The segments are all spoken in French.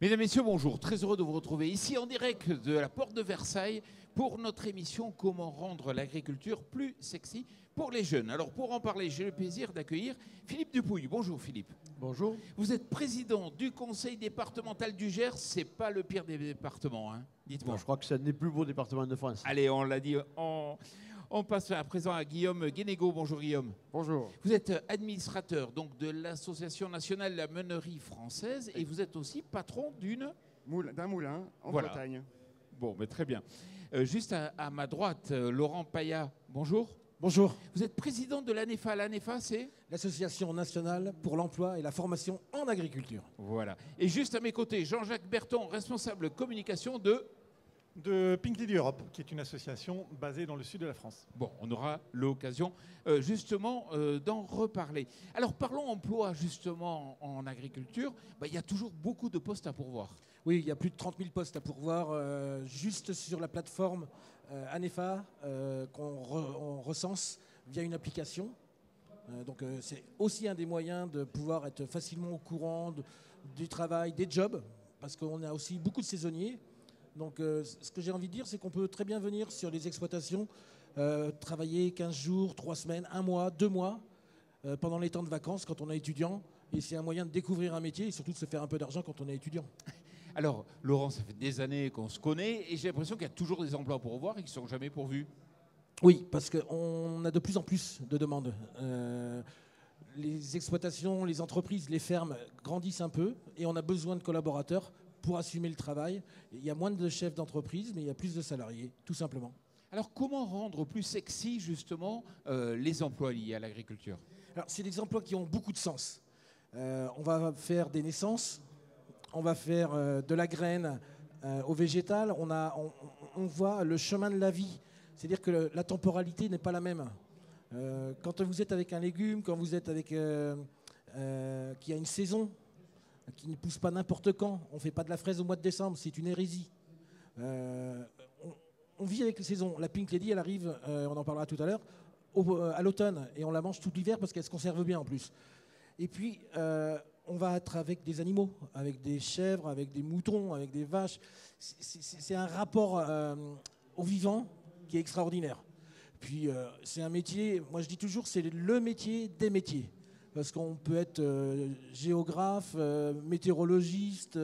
Mesdames, Messieurs, bonjour. Très heureux de vous retrouver ici en direct de la porte de Versailles pour notre émission Comment rendre l'agriculture plus sexy pour les jeunes. Alors pour en parler, j'ai le plaisir d'accueillir Philippe Dupouille. Bonjour Philippe. Bonjour. Vous êtes président du conseil départemental du Gers. C'est pas le pire des départements, hein. Dites-moi. Je crois que c'est un des plus beaux départements de France. Allez, on l'a dit. On passe à présent à Guillaume Guénégaud. Bonjour Guillaume. Bonjour. Vous êtes administrateur donc, de l'Association nationale de la meunerie française et vous êtes aussi patron D'un moulin en Voilà. Bretagne. Bon, mais très bien. Juste à ma droite, Laurent Payat. Bonjour. Bonjour. Vous êtes président de l'ANEFA. L'ANEFA, c'est L'Association nationale pour l'emploi et la formation en agriculture. Voilà. Et juste à mes côtés, Jean-Jacques Berton, responsable communication de Pink Lady Europe, qui est une association basée dans le sud de la France. Bon, on aura l'occasion justement d'en reparler. Alors parlons emploi justement en agriculture. Il y a toujours beaucoup de postes à pourvoir. Oui, il y a plus de 30 000 postes à pourvoir juste sur la plateforme ANEFA qu'on recense via une application. Donc c'est aussi un des moyens de pouvoir être facilement au courant du travail, des jobs, parce qu'on a aussi beaucoup de saisonniers. Donc ce que j'ai envie de dire, c'est qu'on peut très bien venir sur les exploitations, travailler 15 jours, 3 semaines, 1 mois, 2 mois, pendant les temps de vacances quand on est étudiant. Et c'est un moyen de découvrir un métier et surtout de se faire un peu d'argent quand on est étudiant. Alors, Laurent, ça fait des années qu'on se connaît et j'ai l'impression qu'il y a toujours des emplois pour pourvoir et qui ne sont jamais pourvus. Oui, parce qu'on a de plus en plus de demandes. Les exploitations, les entreprises, les fermes grandissent un peu et on a besoin de collaborateurs pour assumer le travail. Il y a moins de chefs d'entreprise, mais il y a plus de salariés, tout simplement. Alors, comment rendre plus sexy, justement, les emplois liés à l'agriculture ? Alors, c'est des emplois qui ont beaucoup de sens. On va faire des naissances, on va faire de la graine au végétal. On voit le chemin de la vie. C'est-à-dire que la temporalité n'est pas la même. Quand vous êtes avec un légume, quand vous êtes avec qui a une saison, qui ne pousse pas n'importe quand. On ne fait pas de la fraise au mois de décembre, c'est une hérésie. On vit avec les saisons. La Pink Lady, elle arrive, on en parlera tout à l'heure, à l'automne, et on la mange tout l'hiver parce qu'elle se conserve bien en plus. Et puis, on va être avec des animaux, avec des chèvres, avec des moutons, avec des vaches. C'est un rapport au vivant qui est extraordinaire. Puis, c'est un métier, moi je dis toujours, c'est le métier des métiers. Parce qu'on peut être géographe, météorologiste,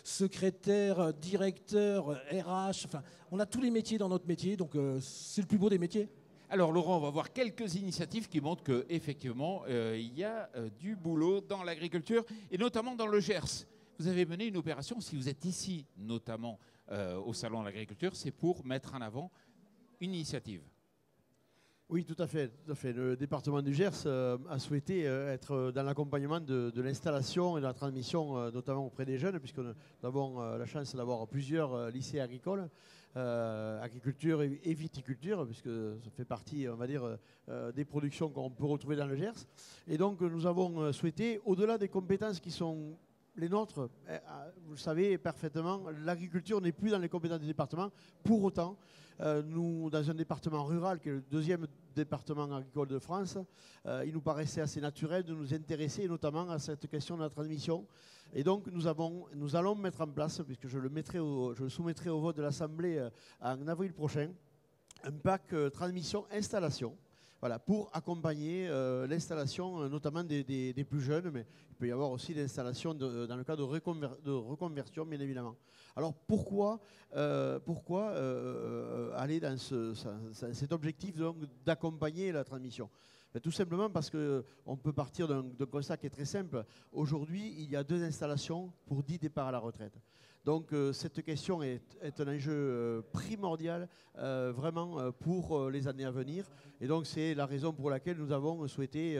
secrétaire, directeur, RH. Enfin, on a tous les métiers dans notre métier, donc c'est le plus beau des métiers. Alors Laurent, on va voir quelques initiatives qui montrent qu'effectivement, il y a du boulot dans l'agriculture, et notamment dans le Gers. Vous avez mené une opération, si vous êtes ici, notamment au Salon de l'agriculture, c'est pour mettre en avant une initiative. Oui, tout à fait. Le département du Gers a souhaité être dans l'accompagnement de l'installation et de la transmission, notamment auprès des jeunes, puisque nous avons la chance d'avoir plusieurs lycées agricoles, agriculture et viticulture, puisque ça fait partie, on va dire, des productions qu'on peut retrouver dans le Gers. Et donc, nous avons souhaité, au-delà des compétences qui sont les nôtres, vous le savez parfaitement, l'agriculture n'est plus dans les compétences du département. Pour autant, nous, dans un département rural, qui est le deuxième département agricole de France, il nous paraissait assez naturel de nous intéresser notamment à cette question de la transmission. Et donc, nous allons mettre en place, puisque je le soumettrai au vote de l'Assemblée en avril prochain, un pack transmission-installation. Voilà, pour accompagner l'installation notamment des plus jeunes, mais il peut y avoir aussi l'installation dans le cas de reconversion, bien évidemment. Alors pourquoi aller dans cet objectif d'accompagner la transmission ? Tout simplement parce qu'on peut partir d'un constat qui est très simple. Aujourd'hui, il y a 2 installations pour 10 départs à la retraite. Donc cette question est un enjeu primordial vraiment pour les années à venir. Et donc c'est la raison pour laquelle nous avons souhaité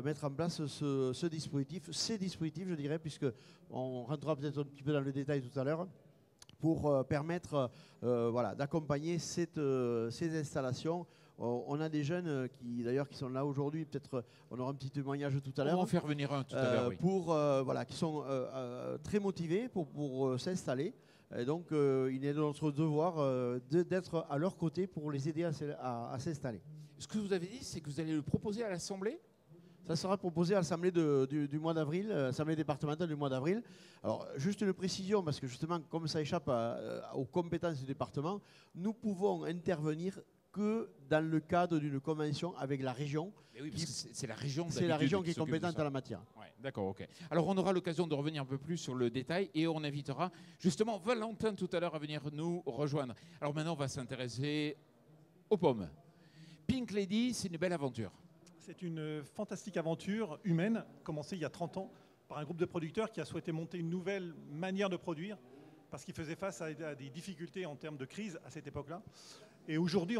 mettre en place ces dispositifs, je dirais, puisqu'on rentrera peut-être un petit peu dans le détail tout à l'heure, pour permettre d'accompagner ces installations. On a des jeunes qui sont là aujourd'hui, peut-être on aura un petit témoignage tout à l'heure. On va en faire venir un tout à l'heure, oui. Qui sont très motivés pour s'installer. Et donc il est de notre devoir d'être à leur côté pour les aider à s'installer. Ce que vous avez dit, c'est que vous allez le proposer à l'Assemblée ? Ça sera proposé à l'Assemblée du mois d'avril, Assemblée départementale du mois d'avril. Alors, juste une précision, parce que justement, comme ça échappe aux compétences du département, nous pouvons intervenir que dans le cadre d'une convention avec la région. Mais oui, parce que c'est la région. C'est la région qui est s'occupe de compétente ça. en la matière. Ouais, d'accord, ok. Alors on aura l'occasion de revenir un peu plus sur le détail et on invitera justement Valentin tout à l'heure à venir nous rejoindre. Alors maintenant, on va s'intéresser aux pommes. Pink Lady, c'est une belle aventure. C'est une fantastique aventure humaine, commencée il y a 30 ans par un groupe de producteurs qui a souhaité monter une nouvelle manière de produire parce qu'ils faisaient face à des difficultés en termes de crise à cette époque-là. Et aujourd'hui,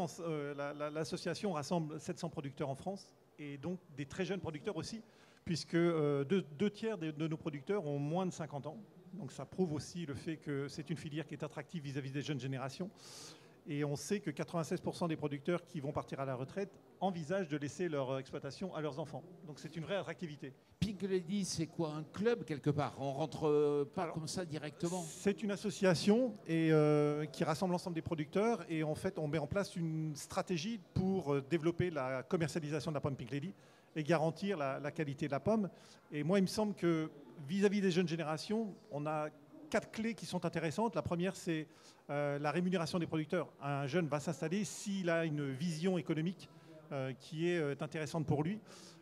l'association rassemble 700 producteurs en France et donc des très jeunes producteurs aussi, puisque deux tiers de nos producteurs ont moins de 50 ans. Donc ça prouve aussi le fait que c'est une filière qui est attractive vis-à-vis des jeunes générations. Et on sait que 96% des producteurs qui vont partir à la retraite envisagent de laisser leur exploitation à leurs enfants. Donc c'est une vraie attractivité. Pink Lady, c'est quoi, un club quelque part? On rentre pas comme ça directement? C'est une association qui rassemble l'ensemble des producteurs et en fait on met en place une stratégie pour développer la commercialisation de la pomme Pink Lady et garantir la qualité de la pomme. Et moi il me semble que vis-à-vis des jeunes générations, on a 4 clés qui sont intéressantes. La première, c'est la rémunération des producteurs. Un jeune va s'installer s'il a une vision économique qui est intéressante pour lui.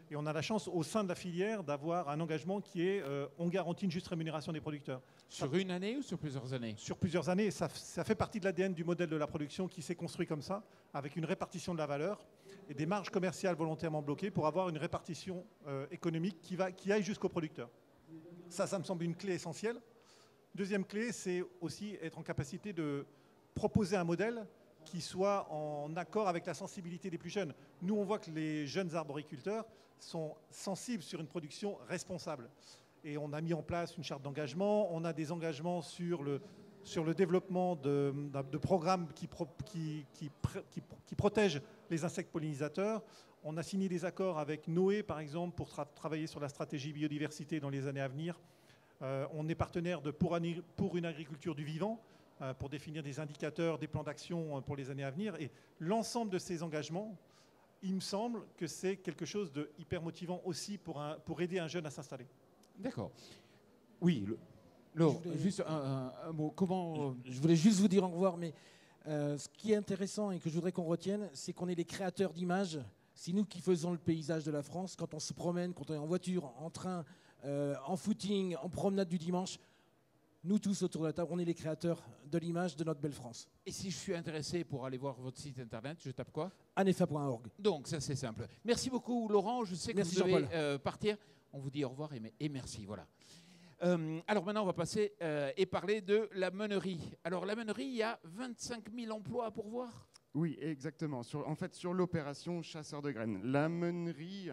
Et on a la chance, au sein de la filière, d'avoir un engagement qui est on garantit une juste rémunération des producteurs. Sur une année ou sur plusieurs années? Sur plusieurs années. Ça fait partie de l'ADN du modèle de la production qui s'est construit comme ça, avec une répartition de la valeur et des marges commerciales volontairement bloquées pour avoir une répartition économique qui aille jusqu'au producteur. Ça me semble une clé essentielle. Deuxième clé, c'est aussi être en capacité de proposer un modèle qui soit en accord avec la sensibilité des plus jeunes. Nous, on voit que les jeunes arboriculteurs sont sensibles sur une production responsable. Et on a mis en place une charte d'engagement, on a des engagements sur le développement de programmes qui protègent les insectes pollinisateurs. On a signé des accords avec Noé, par exemple, pour travailler sur la stratégie biodiversité dans les années à venir. On est partenaire de pour une agriculture du vivant, pour définir des indicateurs, des plans d'action pour les années à venir. Et l'ensemble de ces engagements, il me semble que c'est quelque chose de hyper motivant aussi pour aider un jeune à s'installer. D'accord. Oui, juste un mot. Comment Je voulais juste vous dire au revoir, mais ce qui est intéressant et que je voudrais qu'on retienne, c'est qu'on est les créateurs d'images. C'est nous qui faisons le paysage de la France. Quand on se promène, quand on est en voiture, en train, en footing, en promenade du dimanche, nous tous autour de la table, on est les créateurs de l'image de notre belle France. Et si je suis intéressé pour aller voir votre site internet, je tape quoi? anefa.org. Donc ça c'est simple. Merci beaucoup Laurent, je sais que Merci, vous devez Jean-Paul. partir. On vous dit au revoir et merci. Voilà. Alors maintenant on va passer et parler de la meunerie. Alors la meunerie, il y a 25 000 emplois à pourvoir. Oui, exactement. En fait, sur l'opération chasseur de graines, la meunerie,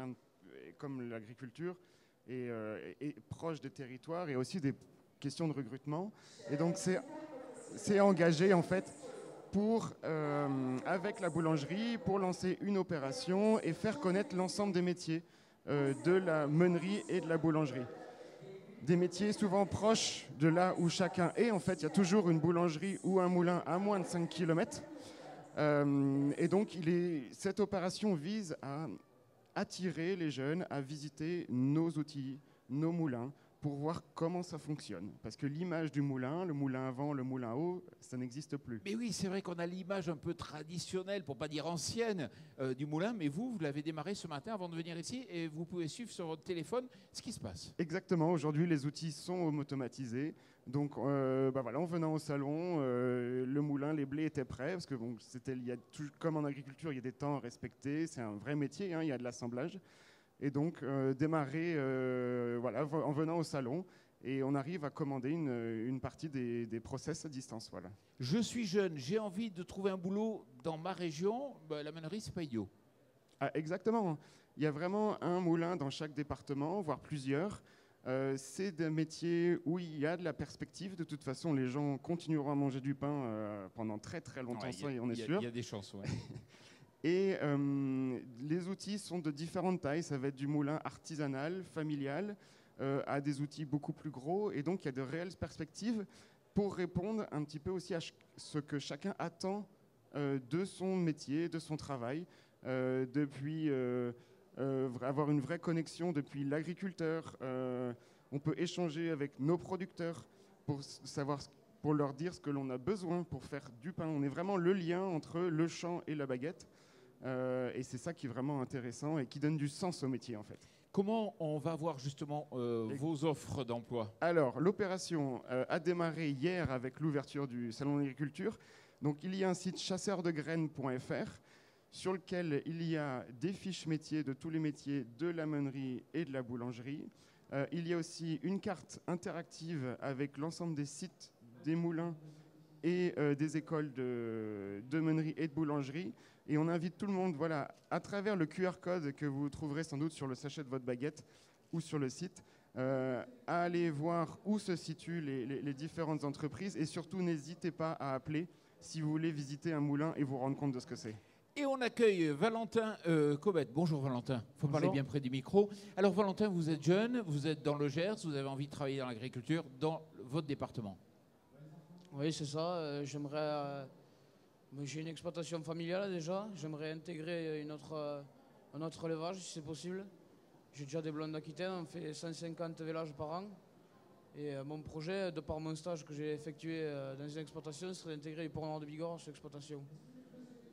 comme l'agriculture, est proche des territoires et aussi des questions de recrutement. Et donc, c'est engagé, en fait, avec la boulangerie, pour lancer une opération et faire connaître l'ensemble des métiers de la meunerie et de la boulangerie. Des métiers souvent proches de là où chacun est. En fait, il y a toujours une boulangerie ou un moulin à moins de 5 km. Et donc, cette opération vise à attirer les jeunes à visiter nos outils, nos moulins, pour voir comment ça fonctionne. Parce que l'image du moulin, le moulin à vent, le moulin à eau, ça n'existe plus. Mais oui, c'est vrai qu'on a l'image un peu traditionnelle, pour ne pas dire ancienne, du moulin, mais vous l'avez démarré ce matin avant de venir ici et vous pouvez suivre sur votre téléphone ce qui se passe. Exactement, aujourd'hui les outils sont automatisés. Donc voilà, en venant au salon, le moulin, les blés étaient prêts, parce que bon, comme en agriculture, il y a des temps à respecter, c'est un vrai métier, hein, il y a de l'assemblage. Et donc démarrer en venant au salon, et on arrive à commander une partie des process à distance. Voilà. Je suis jeune, j'ai envie de trouver un boulot dans ma région, la meunerie, c'est pas idiot. Ah, exactement, il y a vraiment un moulin dans chaque département, voire plusieurs. C'est des métiers où il y a de la perspective. De toute façon, les gens continueront à manger du pain pendant très très longtemps, ça, on est sûr. Il y a des chances, ouais. Et les outils sont de différentes tailles. Ça va être du moulin artisanal, familial, à des outils beaucoup plus gros. Et donc, il y a de réelles perspectives pour répondre un petit peu aussi à ce que chacun attend de son métier, de son travail. Depuis avoir une vraie connexion depuis l'agriculteur. On peut échanger avec nos producteurs pour leur dire ce que l'on a besoin pour faire du pain. On est vraiment le lien entre le champ et la baguette. Et c'est ça qui est vraiment intéressant et qui donne du sens au métier en fait. Comment on va voir justement vos offres d'emploi? Alors, l'opération a démarré hier avec l'ouverture du Salon de l'agriculture. Donc, il y a un site chasseurdegraines.fr sur lequel il y a des fiches métiers de tous les métiers de la meunerie et de la boulangerie. Il y a aussi une carte interactive avec l'ensemble des sites des moulins et des écoles de meunerie et de boulangerie. Et on invite tout le monde, voilà, à travers le QR code que vous trouverez sans doute sur le sachet de votre baguette ou sur le site, à aller voir où se situent les différentes entreprises. Et surtout, n'hésitez pas à appeler si vous voulez visiter un moulin et vous rendre compte de ce que c'est. Et on accueille Valentin Cobette. Bonjour Valentin, il faut parler bien près du micro. Alors Valentin, vous êtes jeune, vous êtes dans le Gers, vous avez envie de travailler dans l'agriculture dans votre département. Oui, c'est ça. J'ai une exploitation familiale déjà. J'aimerais intégrer un autre élevage si c'est possible. J'ai déjà des blondes d'Aquitaine, on fait 150 vélages par an. Et mon projet, de par mon stage que j'ai effectué dans une exploitation, serait d'intégrer les porcs noirs de Bigorre sur l'exploitation.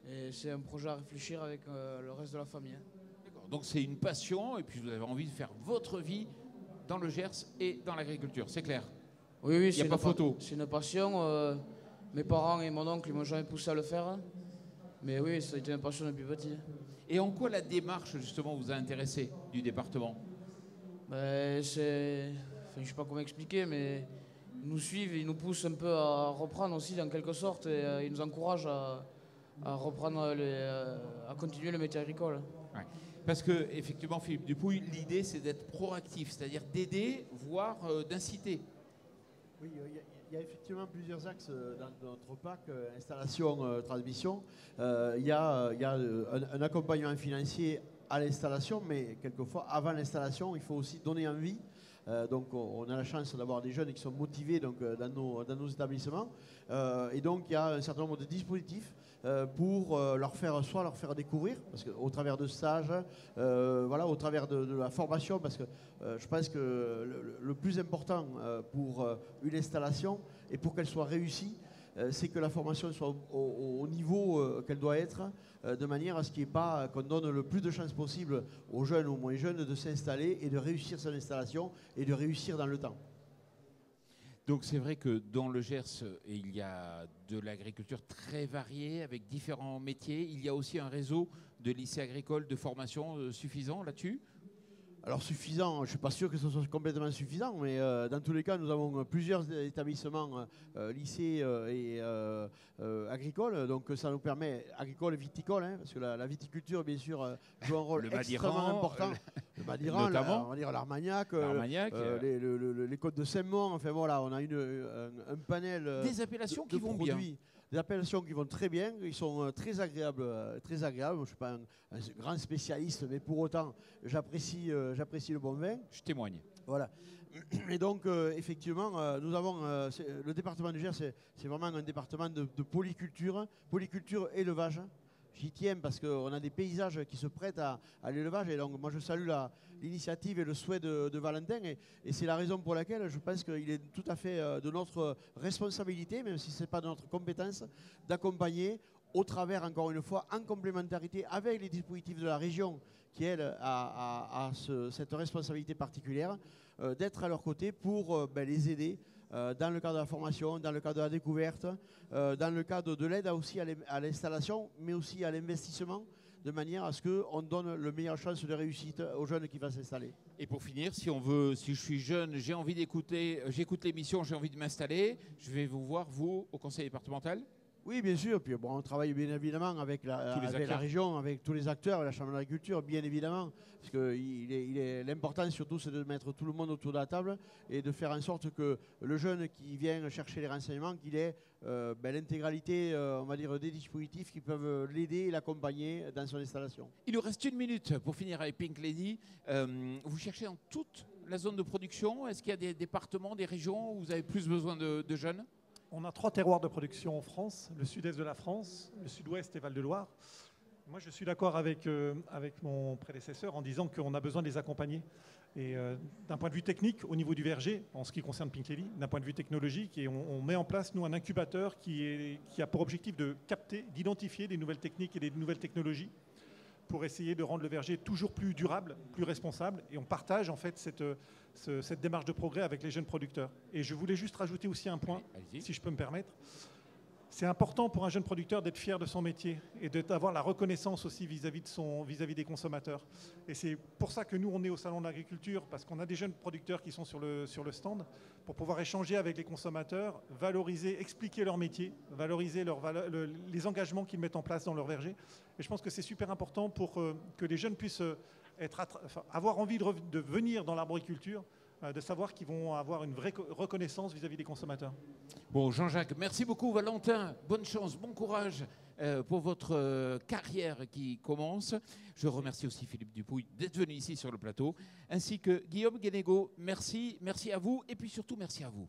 Et c'est un projet à réfléchir avec le reste de la famille. D'accord. Donc c'est une passion et puis vous avez envie de faire votre vie dans le Gers et dans l'agriculture, c'est clair? Oui, il n'y a pas photo. C'est une passion. Mes parents et mon oncle, ils m'ont jamais poussé à le faire. Mais oui, ça a été une passion depuis petit. Et en quoi la démarche justement vous a intéressé du département? Je ne sais pas comment expliquer, mais ils nous suivent, ils nous poussent un peu à reprendre aussi en quelque sorte. Et ils nous encouragent à reprendre, à continuer le métier agricole. Ouais. Parce que effectivement, Philippe Dupouille, l'idée c'est d'être proactif, c'est-à-dire d'aider, voire d'inciter. Oui, il y a effectivement plusieurs axes dans notre PAC, installation, transmission. Il y a un accompagnement financier à l'installation, mais quelquefois, avant l'installation, il faut aussi donner envie. Donc on a la chance d'avoir des jeunes qui sont motivés donc, dans nos établissements. Et donc il y a un certain nombre de dispositifs pour leur faire découvrir, parce qu'au travers de stages, voilà, au travers de la formation, parce que je pense que le plus important pour une installation et pour qu'elle soit réussie, c'est que la formation soit au niveau qu'elle doit être, de manière à ce qu'il n'y ait pas qu'on donne le plus de chances possible aux jeunes ou aux moins jeunes de s'installer et de réussir son installation et de réussir dans le temps. Donc c'est vrai que dans le Gers, il y a de l'agriculture très variée avec différents métiers. Il y a aussi un réseau de lycées agricoles de formation suffisant là-dessus? Alors suffisant, je ne suis pas sûr que ce soit complètement suffisant, mais dans tous les cas, nous avons plusieurs établissements, lycées et agricoles, donc ça nous permet, agricole et viticole, hein, parce que la viticulture, bien sûr, joue un rôle extrêmement important. Le Madiran, on va dire l'Armagnac, les côtes de Saint-Mont, enfin voilà, on a un panel des appellations qui vont produits. bien. Des appellations qui vont très bien, ils sont très agréables. Je ne suis pas un grand spécialiste, mais pour autant, j'apprécie le bon vin. Je témoigne. Voilà. Et donc, effectivement, nous avons le département du Gers, c'est vraiment un département de polyculture, élevage. J'y tiens parce qu'on a des paysages qui se prêtent à l'élevage. Et donc, moi, je salue l'initiative et le souhait de Valentin. Et c'est la raison pour laquelle je pense qu'il est tout à fait de notre responsabilité, même si ce n'est pas de notre compétence, d'accompagner au travers, encore une fois, en complémentarité avec les dispositifs de la région qui, elle, a cette responsabilité particulière, d'être à leur côté pour les aider dans le cadre de la formation, dans le cadre de la découverte, dans le cadre de l'aide aussi à l'installation, mais aussi à l'investissement, de manière à ce qu'on donne le meilleure chance de réussite aux jeunes qui vont s'installer. Et pour finir, si je suis jeune, j'ai envie d'écouter, j'écoute l'émission, j'ai envie de m'installer, je vais vous voir, vous, au conseil départemental? Oui, bien sûr. Puis bon, on travaille bien évidemment avec la région, avec tous les acteurs, la Chambre d'agriculture, bien évidemment. Parce que l'important surtout, c'est de mettre tout le monde autour de la table et de faire en sorte que le jeune qui vient chercher les renseignements, qu'il ait l'intégralité, on va dire, des dispositifs qui peuvent l'aider et l'accompagner dans son installation. Il nous reste 1 minute pour finir avec Pink Lady. Vous cherchez dans toute la zone de production? Est-ce qu'il y a des départements, des régions où vous avez plus besoin de jeunes? On a 3 terroirs de production en France, le sud-est de la France, le sud-ouest et Val-de-Loire. Moi, je suis d'accord avec mon prédécesseur en disant qu'on a besoin de les accompagner. Et d'un point de vue technique, au niveau du verger, en ce qui concerne Pinkelly, d'un point de vue technologique, et on met en place, nous, un incubateur qui a pour objectif de capter, d'identifier des nouvelles techniques et des nouvelles technologies pour essayer de rendre le verger toujours plus durable, plus responsable. Et on partage, en fait, cette démarche de progrès avec les jeunes producteurs. Et je voulais juste rajouter aussi un point, si je peux me permettre. C'est important pour un jeune producteur d'être fier de son métier et d'avoir la reconnaissance aussi vis-à-vis des consommateurs. Et c'est pour ça que nous, on est au Salon de l'Agriculture, parce qu'on a des jeunes producteurs qui sont sur le stand, pour pouvoir échanger avec les consommateurs, valoriser, expliquer leur métier, valoriser les engagements qu'ils mettent en place dans leur verger. Et je pense que c'est super important pour que les jeunes puissent avoir envie de venir dans l'arboriculture, de savoir qu'ils vont avoir une vraie reconnaissance vis-à-vis des consommateurs. Bon, Jean-Jacques, merci beaucoup. Valentin, bonne chance, bon courage pour votre carrière qui commence. Je remercie aussi Philippe Dupouille d'être venu ici sur le plateau, ainsi que Guillaume Guénégaud. Merci à vous et puis surtout merci à vous.